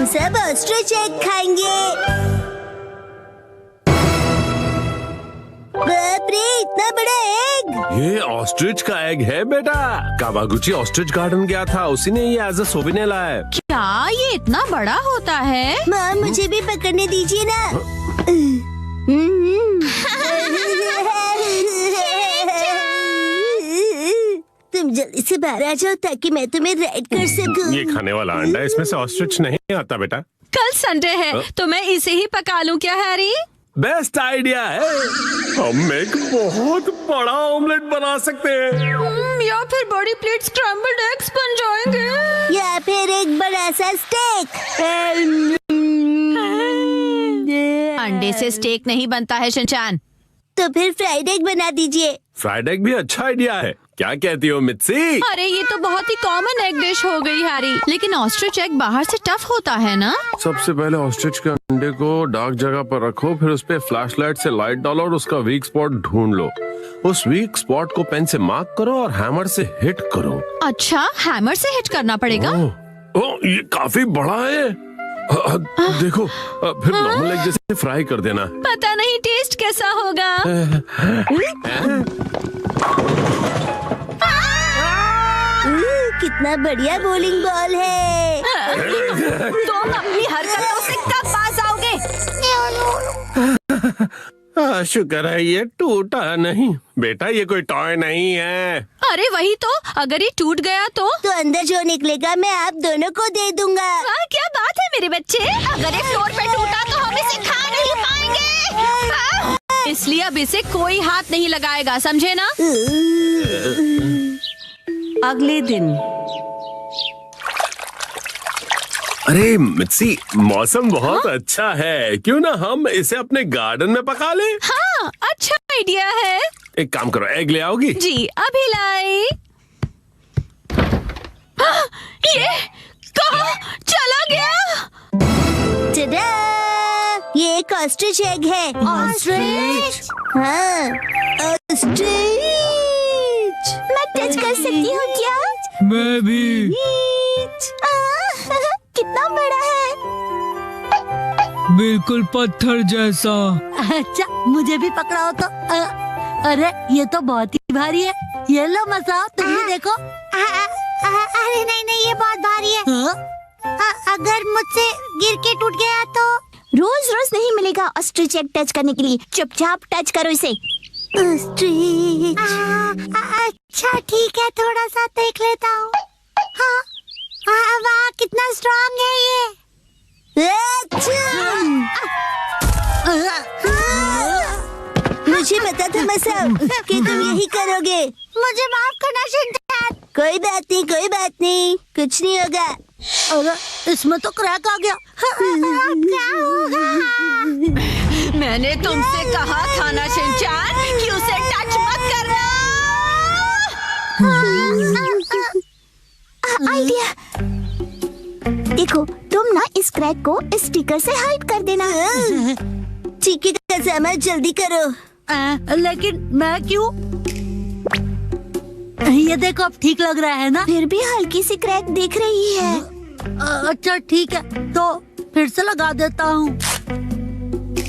हम सब ostrich egg खाएंगे। बाप रे, इतना बड़ा एग! ये ऑस्ट्रिच का एग है बेटा। कावागुची ऑस्ट्रिच गार्डन गया था, उसी ने ये एज अ सोविनियर लाया है। क्या ये इतना बड़ा होता है? माँ, मुझे भी पकड़ने दीजिए ना। तुम जल्दी से बाहर आ जाओ ताकि मैं तुम्हें राइड कर सकूं। ये खाने वाला अंडा, इसमें से ऑस्ट्रिच नहीं आता बेटा। कल संडे है तो मैं इसे ही पका लूं क्या हैरी? बेस्ट आइडिया है। हम एक बहुत बड़ा ऑमलेट बना सकते हैं। या फिर बड़ी प्लेट स्क्रैम्बल्ड एग्स बन जाएंगे। या फिर एक बड़ा सा स्टेक। अंडे से स्टेक नहीं बनता है शिनचैन। तो फिर फ्राइड एग बना दीजिए। फ्राइड एग भी अच्छा आइडिया है। क्या कहती हो मित्सी? अरे ये तो बहुत ही कॉमन एग डिश हो गई हैरी। लेकिन ऑस्ट्रिच एग बाहर से टफ होता है ना? सबसे पहले ऑस्ट्रिच के अंडे को डार्क जगह पर रखो, फिर उस पे फ्लैशलाइट से लाइट डालो और उसका वीक स्पॉट ढूंढ लो। उस वीक स्पॉट को पेन से मार्क करो और हैमर से हिट करो। अच्छा, हैमर से हिट करना पड़ेगा? ओह, ये काफी बड़ा है। देखो, फिर नॉर्मल एग जैसे फ्राई कर देना। पता नहीं टेस्ट कैसा होगा। कितना बढ़िया बॉलिंग बॉल है। तुम अपनी हरकतों से कब पास आओगे? शुक्र है ये टूटा नहीं। बेटा ये कोई टॉय नहीं है। अरे वही तो, अगर ये टूट गया तो अंदर जो निकलेगा मैं आप दोनों को दे दूंगा। क्या बात है मेरे बच्चे। अगर ये फ्लोर पे टूटा तो हम इसे खा नहीं पाएंगे। इसलिए अब इसे कोई हाथ नहीं लगाएगा, समझे ना? अगले दिन। अरे मित्सी, मौसम बहुत अच्छा है, क्यों ना हम इसे अपने गार्डन में पका लें? हाँ, अच्छा आइडिया है। एक काम करो, एग ले आओगी? जी अभी लाई। ये कहाँ चला गया? टडा! ये एक ऑस्ट्रिच एग है। ऑस्ट्रिच? हाँ, ऑस्ट्रिच। मैं टच कर सकती हूँ क्या? मैं भी। कितना बड़ा है। बिल्कुल पत्थर जैसा। अच्छा, मुझे भी पकड़ाओ तो। अरे ये तो बहुत ही भारी है। ये लो मसा, तुम भी देखो। अरे नहीं नहीं, ये बहुत भारी है। अगर मुझसे गिर के टूट गया तो? रोज रोज नहीं मिलेगा ऑस्ट्रिच एग टच करने के लिए। चुपचाप टच करो इसे। ऑस्ट्रिच। अच्छा ठीक है, थोड़ा सा देख लेता हूँ। हाँ, वाह कितना स्ट्रॉन्ग है ये। मुझे पता था मसा कि तुम यही करोगे। मुझे माफ करना शिनचैन। कोई बात नहीं, कोई बात नहीं, कुछ नहीं होगा। अरे इसमें तो क्रैक आ गया। क्या होगा? मैंने तुमसे कहा था ना शिनचैन कि उसे टच मत करना। आइडिया। देखो, तुम ना इस क्रैक को इस स्टिकर से हाइड कर देना। ठीक है कज़ामा, जल्दी करो। लेकिन मैं क्यों? ये देखो, अब ठीक लग रहा है ना? फिर भी हल्की सी क्रैक दिख रही है। अच्छा ठीक है, तो फिर से लगा देता हूँ।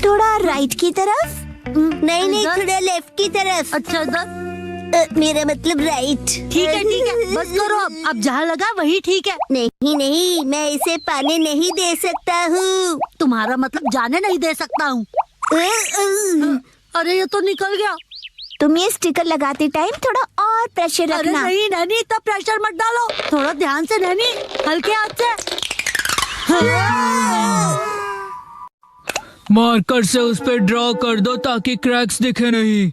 थोड़ा राइट की तरफ। नहीं नहीं, थोड़ा लेफ्ट की तरफ। अच्छा इधर। मेरा मतलब राइट। ठीक है, बस करो अब जहाँ लगा वही ठीक है। नहीं नहीं, मैं इसे पाने नहीं दे सकता हूँ। तुम्हारा मतलब जाने नहीं दे सकता हूँ। अरे ये तो निकल गया। तुम ये स्टिकर लगाते टाइम थोड़ा और प्रेशर अरे रखना। नहीं नैनी, इतना प्रेशर मत डालो। थोड़ा ध्यान से नैनी, हल्के हाथ से। मार्कर से उस पे ड्रॉ कर दो ताकि क्रैक्स दिखे नहीं।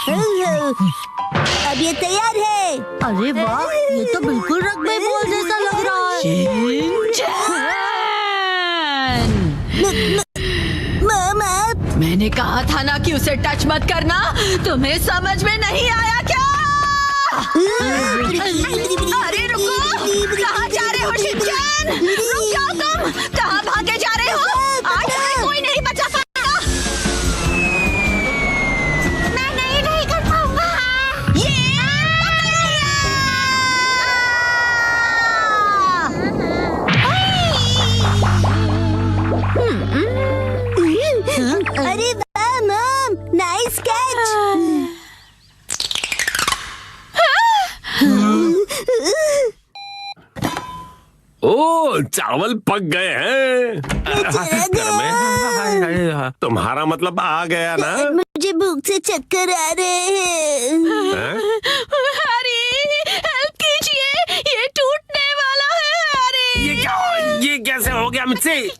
अब ये तैयार है। अरे वाह, ये तो बिल्कुल रग्बी बॉल जैसा लग रहा है। मामा, मैंने कहा था ना कि उसे टच मत करना। तुम्हें समझ में नहीं आया क्या? अरे रुको, कहाँ जा रहे हो शिनचैन? रुक जाओ तुम, कहाँ भागे जा रहे हो? आज हमें कोई नहीं बचा पाएगा। मैं नहीं कर पाऊंगा। ओ चावल पक गए हैं घर में। तुम्हारा मतलब आ गया ना? मुझे भूख से चक्कर आ रहे हैं। अरे हेल्प कीजिए, ये टूटने वाला है। अरे ये क्या, ये कैसे हो गया मुझसे?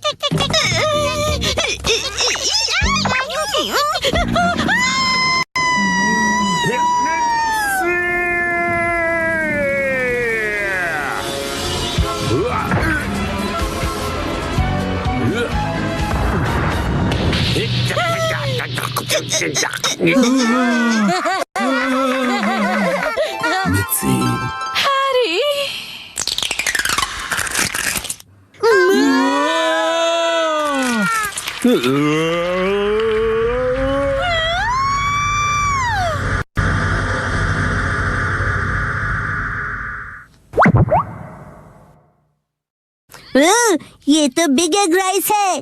अरे ये तो बिग एग राइस है।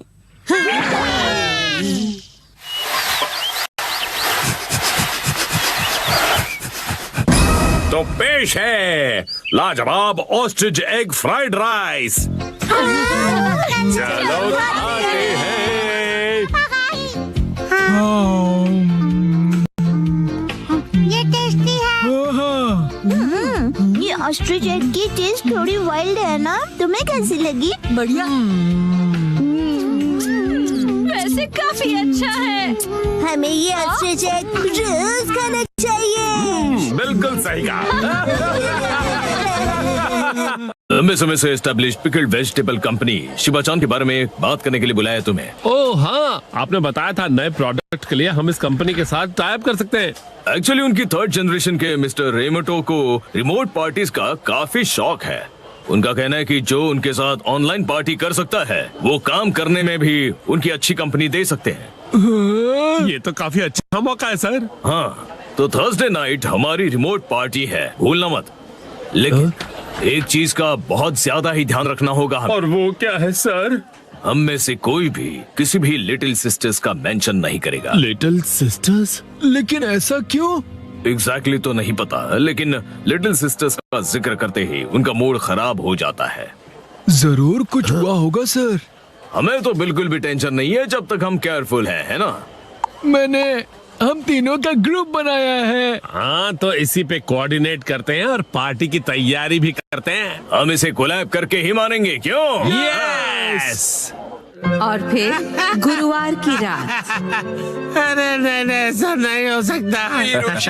तो पेश है लाजवाब ऑस्ट्रिच एग फ्राइड राइस। चलो खाते हैं। ये टेस्टी है। ये ऑस्ट्रिच एग की टेस्ट थोड़ी वाइल्ड है ना? तुम्हें कैसी लगी? बढ़िया। वैसे काफी अच्छा है। हमें ये ऑस्ट्रिच एग रोज खाना चाहिए। बिल्कुल सही कहा। लंबे समय से एस्टेब्लिश्ड पिकल्ड वेजिटेबल कंपनी शिबाचान के बारे में बात करने के लिए बुलाया तुम्हें। ओह हाँ, आपने बताया था नए प्रोडक्ट के लिए हम इस कंपनी के साथ टाई अप कर सकते हैं। एक्चुअली उनकी थर्ड जनरेशन के मिस्टर रेमटो को रिमोट पार्टीज का काफी शौक है। उनका कहना है कि जो उनके साथ ऑनलाइन पार्टी कर सकता है वो काम करने में भी उनकी अच्छी कंपनी दे सकते हैं। ये तो काफी अच्छा मौका है सर। हाँ, तो थर्सडे नाइट हमारी रिमोट पार्टी है, भूलना मत। लेकिन एक चीज का बहुत ज्यादा ही ध्यान रखना होगा हमें। और वो क्या है सर? हम में से कोई भी किसी भी लिटिल सिस्टर्स का मेंशन नहीं करेगा। Little sisters? लेकिन ऐसा क्यों? एग्जैक्टली तो नहीं पता, लेकिन लिटिल सिस्टर्स का जिक्र करते ही उनका मूड खराब हो जाता है। जरूर कुछ हुआ होगा सर। हमें तो बिल्कुल भी टेंशन नहीं है जब तक हम केयरफुल हैं, है ना? मैंने हम तीनों का ग्रुप बनाया है। हाँ, तो इसी पे कोऑर्डिनेट करते हैं और पार्टी की तैयारी भी करते हैं। हम इसे कोलैब करके ही मानेंगे, क्यों? यस। और फिर गुरुवार की रात अरे नहीं, ऐसा नहीं हो सकता।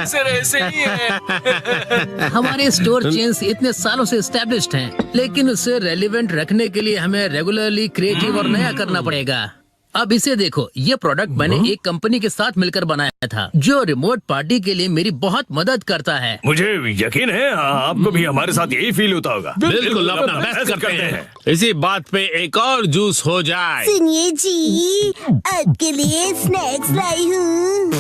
सर ऐसे ही है। हमारे स्टोर चेन्स इतने सालों से एस्टेब्लिश्ड हैं, लेकिन उसे रेलिवेंट रखने के लिए हमें रेगुलरली क्रिएटिव और नया करना पड़ेगा। अब इसे देखो, ये प्रोडक्ट मैंने एक कंपनी के साथ मिलकर बनाया था जो रिमोट पार्टी के लिए मेरी बहुत मदद करता है। मुझे यकीन है आपको भी हमारे साथ यही फील होता होगा। बिल्कुल, अपना बेस्ट करते हैं। इसी बात पे एक और जूस हो जाए। सुनिए जी, आपके लिए स्नैक्स लाई हूँ।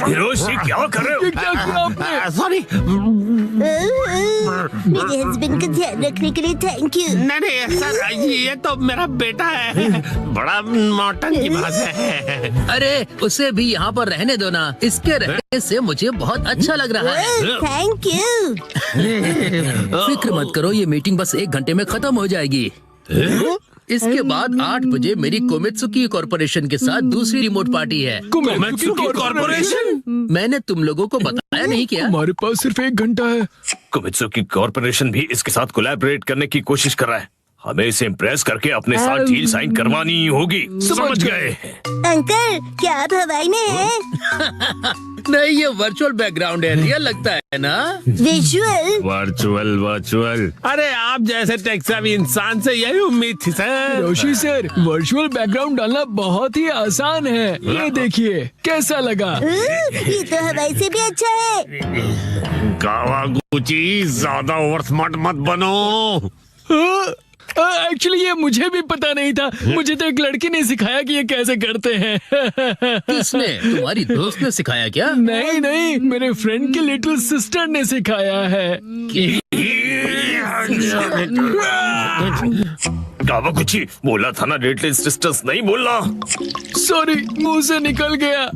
हिरोशी, क्या कर रहे हो? क्या किया आपने? सॉरी। मेरे हस्बैंड का ध्यान रखने के लिए थैंक यू। नहीं सर, ये तो मेरा बेटा है। बड़ा मॉडर्न की बात है। अरे उसे भी यहाँ पर रहने दो ना, इसके रहने से मुझे बहुत अच्छा लग रहा है। Thank you. फिक्र मत करो, ये मीटिंग बस 1 घंटे में खत्म हो जाएगी। इसके बाद 8 बजे मेरी कोमित्सुकी कॉर्पोरेशन के साथ दूसरी रिमोट पार्टी है। कोमित्सुकी कॉर्पोरेशन? मैंने तुम लोगों को बताया नहीं क्या? हमारे पास सिर्फ 1 घंटा है। कोमित्सुकी कॉर्पोरेशन भी इसके साथ कोलैबोरेट करने की कोशिश कर रहा है। हमें इसे इम्प्रेस करके अपने साथ डील साइन करवानी होगी। समझ गए? अंकल, क्या आप हवाई में हैं? नहीं, ये वर्चुअल बैकग्राउंड है, रियल लगता है ना? विजुअल? वर्चुअल। अरे आप जैसे टेक सेवी इंसान से यही उम्मीद थी सर। रोशी सर, वर्चुअल बैकग्राउंड डालना बहुत ही आसान है। ये देखिए कैसा लगा। ये तो हवाई से भी अच्छा है। कावागुची, ज्यादा ओवर स्मार्ट मत बनो। एक्चुअली ये मुझे भी पता नहीं था। मुझे तो एक लड़की ने सिखाया कि ये कैसे करते हैं। किसने? तुम्हारी दोस्त ने सिखाया क्या? नहीं नहीं, मेरे फ्रेंड की लिटिल सिस्टर ने सिखाया है। कावागुची, बोला था ना लिटिल सिस्टर्स नहीं बोलना। सॉरी, मुंह से निकल गया।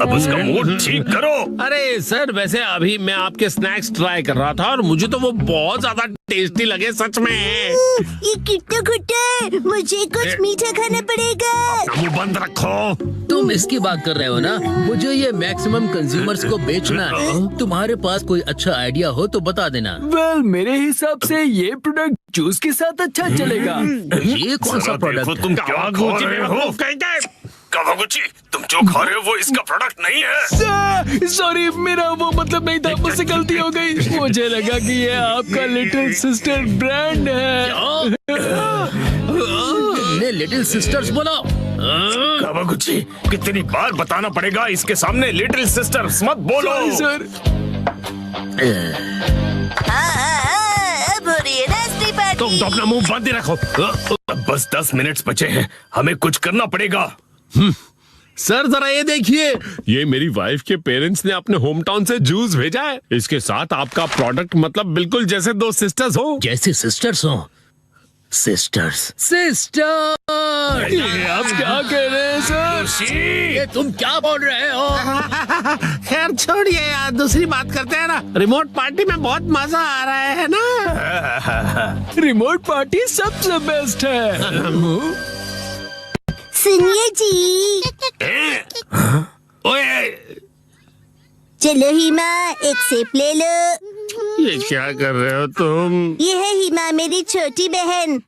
अब उसका मूड ठीक करो। अरे सर, वैसे अभी मैं आपके स्नैक्स ट्राई कर रहा था और मुझे तो वो बहुत ज्यादा टेस्टी लगे सच में। ये कितना खट्टा है, मुझे कुछ मीठा खाना पड़ेगा। मुंह बंद रखो। तुम इसकी बात कर रहे हो ना? मुझे ये मैक्सिमम कंज्यूमर्स को बेचना है। तुम्हारे पास कोई अच्छा आइडिया हो तो बता देना। वेल, मेरे हिसाब से ये प्रोडक्ट जूस के साथ अच्छा चलेगा। ये कौन सा प्रोडक्ट है? तुम क्या खा रहे हो? कावागुची, तुम जो खा रहे हो वो इसका प्रोडक्ट नहीं है। सॉरी, मेरा वो मतलब नहीं था, मुझसे गलती हो गई। मुझे लगा कि ये आपका लिटिल सिस्टर ब्रांड है। तुमने लिटिल सिस्टर्स बोला? कावागुची, कितनी बार बताना पड़ेगा इसके सामने लिटिल सिस्टर्स मत बोलो। सर, अब हो रही है नाश्ते पार्टी। तुम तो अपना मुंह बंद ही रखो। अब बस 10 मिनट बचे हैं, हमें कुछ करना पड़ेगा। सर जरा ये देखिए, ये मेरी वाइफ के पेरेंट्स ने अपने होम टाउन से जूस भेजा है। इसके साथ आपका प्रोडक्ट मतलब बिल्कुल जैसे दो सिस्टर्स हो। जैसे सिस्टर्स हो? सिस्टर्स सिस्टर, ये आप क्या कह रहे हैं सर? ये तुम क्या बोल रहे हो? खैर छोड़िए यार, दूसरी बात करते हैं ना। रिमोट पार्टी में बहुत मजा आ रहा है ना। रिमोट पार्टी सबसे बेस्ट है। सुनिए जी, ओए, चलो हिमा, एक सेब ले लो। ये क्या कर रहे हो तुम? ये है हिमा, मेरी छोटी बहन।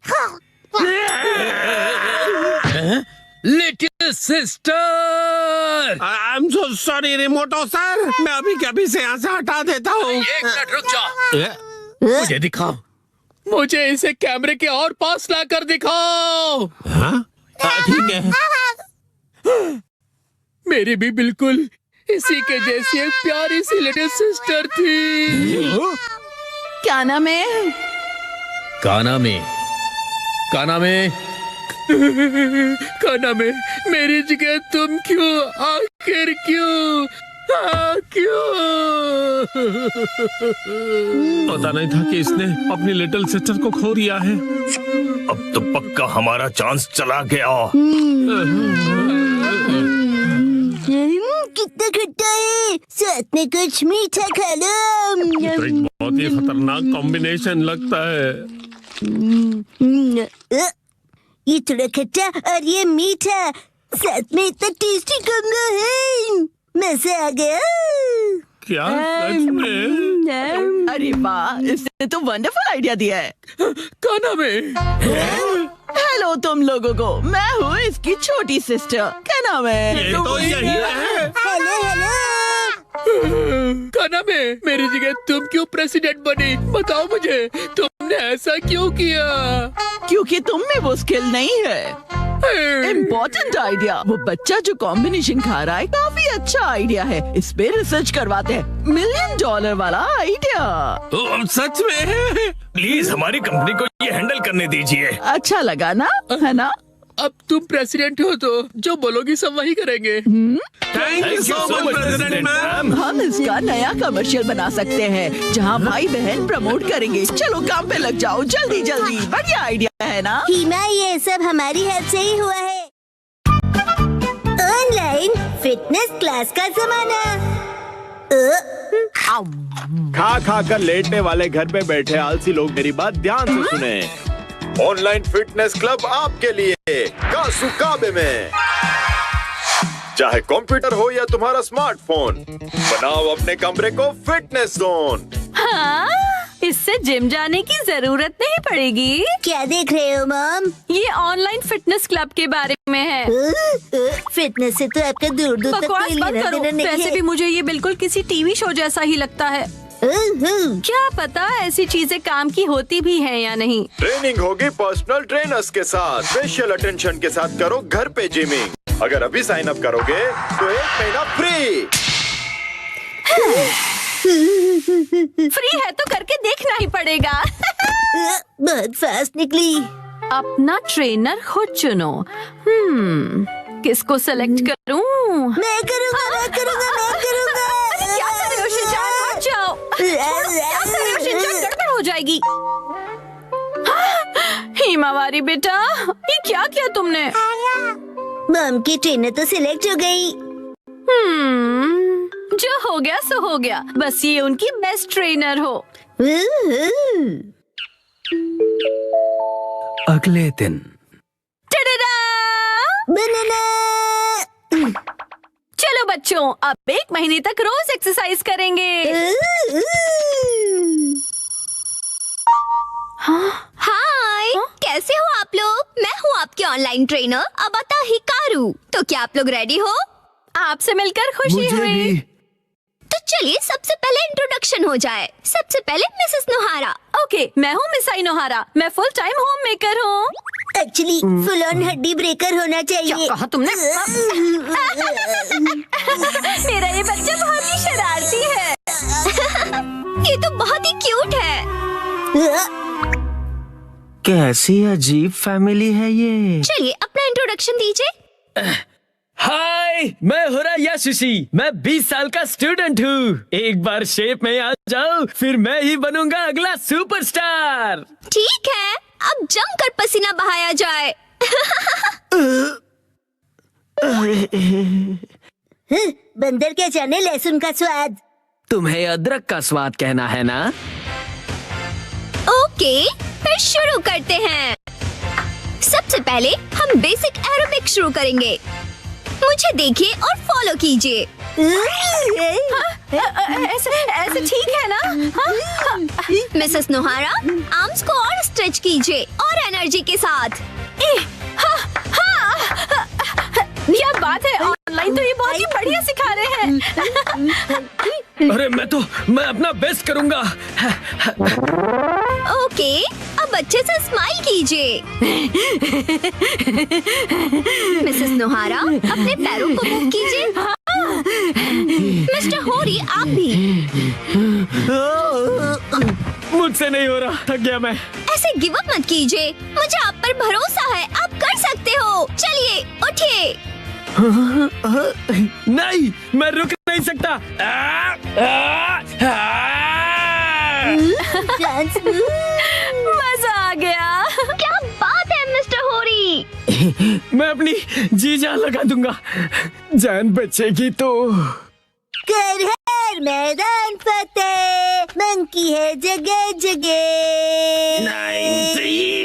Little sister, I am so sorry रिमोटो सर, मैं अभी के अभी से यहाँ से हटा देता हूँ। एक मिनट रुक जाओ, मुझे दिखाओ। मुझे इसे कैमरे के और पास लाकर दिखाओ। ठीक है। मेरी भी बिल्कुल इसी के जैसी एक प्यारी सी लिटिल सिस्टर थी। क्या नाम है? काना में, काना में, काना में, मेरी जगह तुम क्यों? आखिर क्यों? क्यों? पता नहीं था कि इसने अपनी लिटिल सिस्टर को खो दिया है। अब तो पक्का हमारा चांस चला गया। कितना खट्टा है, साथ में कुछ मीठा खा लो। तो एक बहुत ही खतरनाक कॉम्बिनेशन लगता है। ये थोड़ा खट्टा और ये मीठा, साथ में इतना टेस्टी कॉम्बो है, मजा आ गया। क्या सच में? अरे वाह, इसने तो वंडरफुल आइडिया दिया है। काना में, हेलो तुम लोगों को, मैं हूँ इसकी छोटी सिस्टर। क्या नाम है? ये तो यही है। Hello hello. काना में, मेरी जगह तुम क्यों प्रेसिडेंट बनी? बताओ मुझे, तुमने ऐसा क्यों किया? क्योंकि तुम में वो स्किल नहीं है। Important idea. वो बच्चा जो कॉम्बिनेशन खा रहा है काफी अच्छा आइडिया है, इस पे रिसर्च करवाते हैं। $1 मिलियन वाला आइडिया। सच में? प्लीज हमारी कंपनी को ये हैंडल करने दीजिए। अच्छा लगा ना, है ना? अब तुम प्रेसिडेंट हो तो जो बोलोगी सब वही करेंगे। Thank you so much president ma'am. हम इसका नया कमर्शियल बना सकते हैं जहाँ भाई बहन प्रमोट करेंगे। चलो काम पे लग जाओ, जल्दी जल्दी। बढ़िया आइडिया है ना? हिमा, ये सब हमारी हेल्प से ही हुआ है। ऑनलाइन फिटनेस क्लास का जमाना। खा खा कर लेटने वाले घर पे बैठे आलसी लोग मेरी बात ध्यान से सुने। ऑनलाइन फिटनेस क्लब आपके लिए कासुकाबे में। चाहे कंप्यूटर हो या तुम्हारा स्मार्टफोन, बनाओ अपने कमरे को फिटनेस जोन। हाँ, इससे जिम जाने की जरूरत नहीं पड़ेगी। क्या देख रहे हो मॉम? ये ऑनलाइन फिटनेस क्लब के बारे में है। फिटनेस से तो आपका दूर दूर तक बकवास कोई बंद लेना करो। देना नहीं वैसे है। भी मुझे ये बिल्कुल किसी टीवी शो जैसा ही लगता है। क्या पता ऐसी चीजें काम की होती भी हैं या नहीं। ट्रेनिंग होगी पर्सनल ट्रेनर्स के साथ, स्पेशल अटेंशन के साथ करो घर पे जिमिंग। अगर अभी साइन अप करोगे तो 1 महीना फ्री। फ्री है तो करके देखना ही पड़ेगा। बहुत फास्ट निकली। अपना ट्रेनर खुद चुनो। किसको सेलेक्ट करूं? मैं करूँगा, मैं करूँगा, मैं करूँगा। क्या कर रहे हो शिनचान? हट जाओ। छोड़ो, क्या कर रहे हो शिनचान? गड़बड़ हो जाएगी। हिमावारी बेटा, ये क्या किया तुमने? मॉम की ट्रेनर तो सिलेक्ट हो गई। जो हो गया सो हो गया, बस ये उनकी बेस्ट ट्रेनर हो। अगले दिन टडडा! चलो बच्चों, अब 1 महीने तक रोज एक्सरसाइज करेंगे। हाय, कैसे हो आप लोग? मैं हूँ आपके ऑनलाइन ट्रेनर अबाता हिकारू। तो क्या आप लोग रेडी हो? आपसे मिलकर खुशी हुई। तो चलिए सबसे पहले इंट्रोडक्शन हो जाए। सबसे पहले मिसेस नोहारा। ओके, मैं हूँ मिस आई नोहारा। मैं फुल टाइम होम मेकर हूँ। एक्चुअली फुल ऑन हड्डी ब्रेकर होना चाहिए। क्या कहा तुमने? मेरा ये बच्चा बहुत ही शरारती है। ये तो बहुत ही क्यूट है। कैसी अजीब फैमिली है ये। चलिए अपना इंट्रोडक्शन दीजिए। हाय, मैं हुरा याशुशी। मैं 20 साल का स्टूडेंट हूँ। एक बार शेप में आ जाओ, फिर मैं ही बनूंगा अगला सुपरस्टार। ठीक है, अब जमकर पसीना बहाया जाए। बंदर क्या जाने लहसुन का स्वाद। तुम्हें अदरक का स्वाद कहना है ना? ओके, फिर शुरू करते हैं। सबसे पहले हम बेसिक एरोबिक शुरू करेंगे। मुझे देखिए और फॉलो कीजिए। ऐसे ठीक है ना? मिसेस नोहारा, आर्म्स को और स्ट्रेच कीजिए और एनर्जी के साथ। क्या बात है, ऑनलाइन तो ये बहुत ही बढ़िया सिखा रहे हैं। अरे मैं अपना बेस्ट करूंगा। ओके, अब अच्छे से स्माइल कीजिए। मिसेस नोहारा, अपने पैरों को मूव कीजिए। मिस्टर होरी, आप भी। मुझसे नहीं हो रहा, थक गया मैं। ऐसे गिव अप मत कीजिए। मुझे आप पर भरोसा है, आप कर सकते हो। चलिए उठिए। नहीं, मैं रुक नहीं सकता। मजा आ गया। क्या बात है मिस्टर होरी। मैं अपनी जी जान लगा दूंगा, जान बचेगी तो। कर हर मैदान फतेह, मंकी है जगह जगह। 99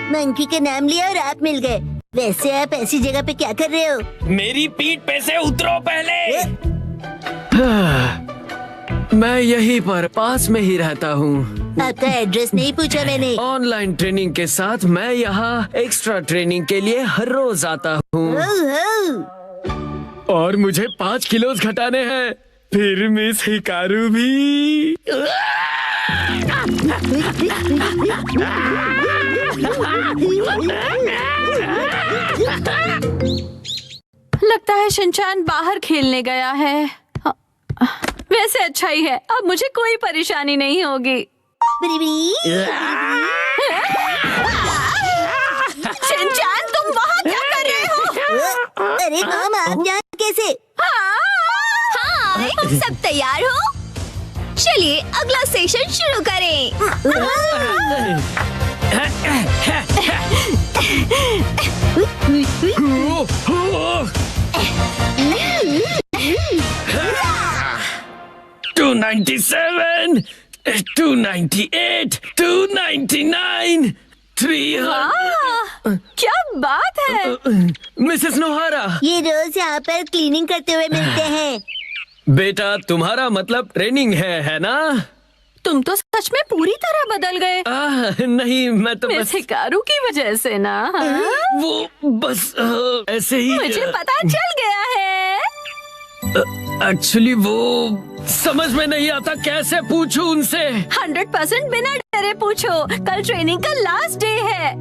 मंकी का नाम लिया और आप मिल गए। वैसे आप ऐसी जगह पे क्या कर रहे हो? मेरी पीठ पे से उतरो पहले। मैं यहीं पर पास में ही रहता हूँ। आपका एड्रेस नहीं पूछा मैंने। ऑनलाइन ट्रेनिंग के साथ मैं यहाँ एक्स्ट्रा ट्रेनिंग के लिए हर रोज आता हूँ। और मुझे 5 किलो घटाने हैं। फिर मिस हिकारू भी। लगता है शिनचान बाहर खेलने गया है। वैसे अच्छा ही है, अब मुझे कोई परेशानी नहीं होगी। शिनचान, तुम वहाँ क्या कर रहे हो? अरे मामा, आप यहाँ कैसे? हाँ, सब तैयार हो? चलिए अगला सेशन शुरू करें। 297, 298, 299, 300। क्या बात है? मिसेस नोहारा, ये रोज यहाँ पर क्लीनिंग करते हुए मिलते हैं। बेटा तुम्हारा मतलब ट्रेनिंग है ना? तुम तो सच में पूरी तरह बदल गए। नहीं, मैं तो मिस बस हिकारू की वजह से ना। वो बस ऐसे ही। मुझे पता चल गया है। एक्चुअली वो समझ में नहीं आता, कैसे पूछूं उनसे। 100% बिना डरे पूछो। कल ट्रेनिंग का लास्ट डे है।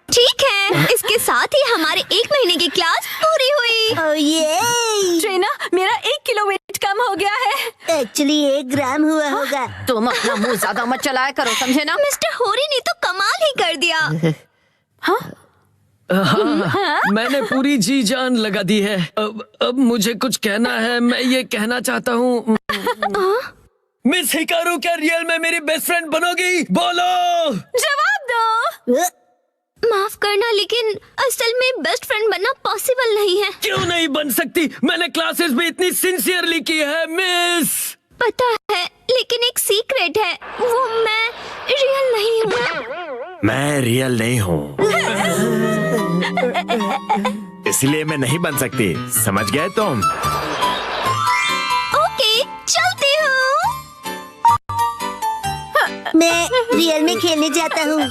ठीक है, इसके साथ ही हमारे 1 महीने की क्लास पूरी हुई। ये ट्रेनर, मेरा 1 किलो वेट कम हो गया है। एक्चुअली 1 ग्राम हुआ होगा। तुम अपना मुंह ज्यादा मत चलाया करो, समझे ना? मिस्टर होरी ने तो कमाल ही कर दिया। मैंने पूरी जी जान लगा दी है। अब मुझे कुछ कहना है। मैं ये कहना चाहता हूँ, मिस हिकारू क्या रियल में मेरी बेस्ट फ्रेंड बनोगी? बोलो। जवाब दो। माफ करना, लेकिन असल में बेस्ट फ्रेंड बनना पॉसिबल नहीं है। क्यों नहीं बन सकती? मैंने क्लासेस भी इतनी सिंसियरली की है मिस। पता है, लेकिन एक सीक्रेट है, वो मैं रियल नहीं हूँ। मैं रियल नहीं हूँ, इसलिए मैं नहीं बन सकती। समझ गए तुम? ओके, चलती हूँ। मैं रियल में खेलने जाता हूँ।